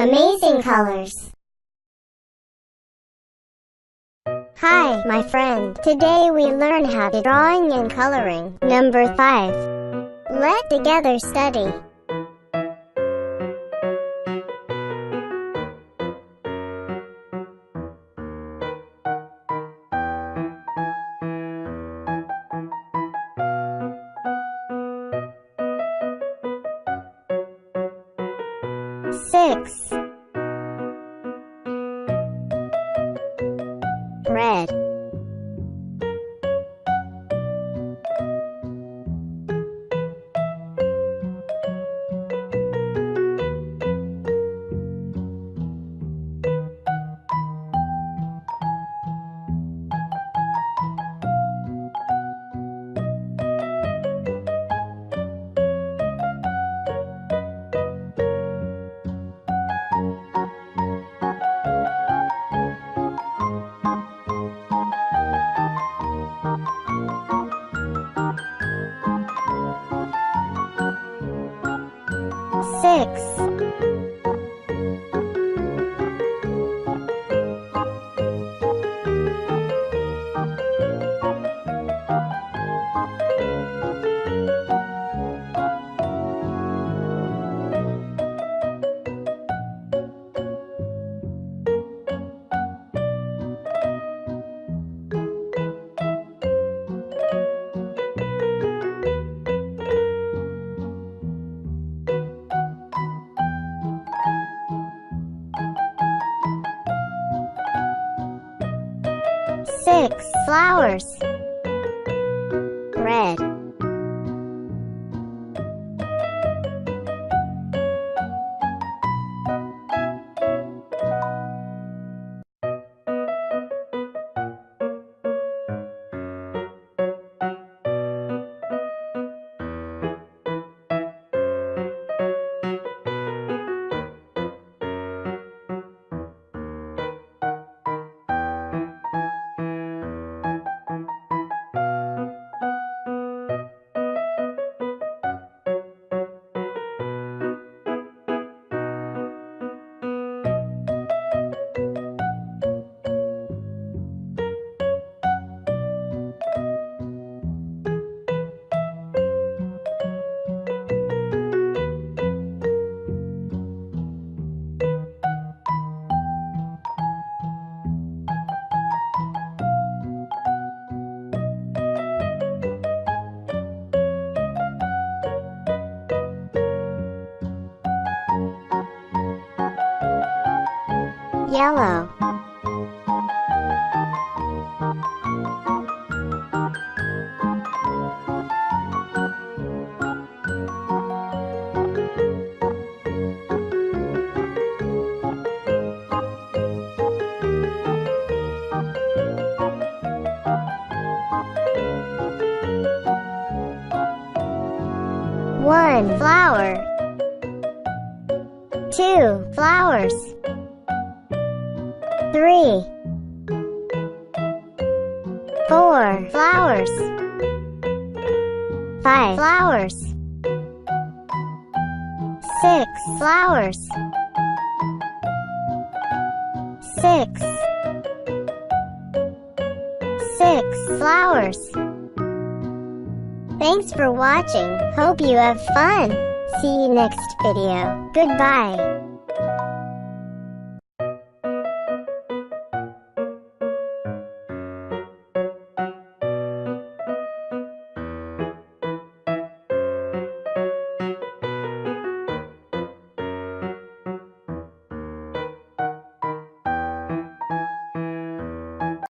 Amazing colors. Hi, my friend. Today we learn how to drawing and coloring. Number 5. Let together study. Six. Red. Six. Six. Flowers. Red. Yellow. One. Flower. Two. Flowers. Three. Four. Flowers. Five. Flowers. Six. Flowers. Six. Six. Flowers. Thanks for watching. Hope you have fun. See you next video. Goodbye.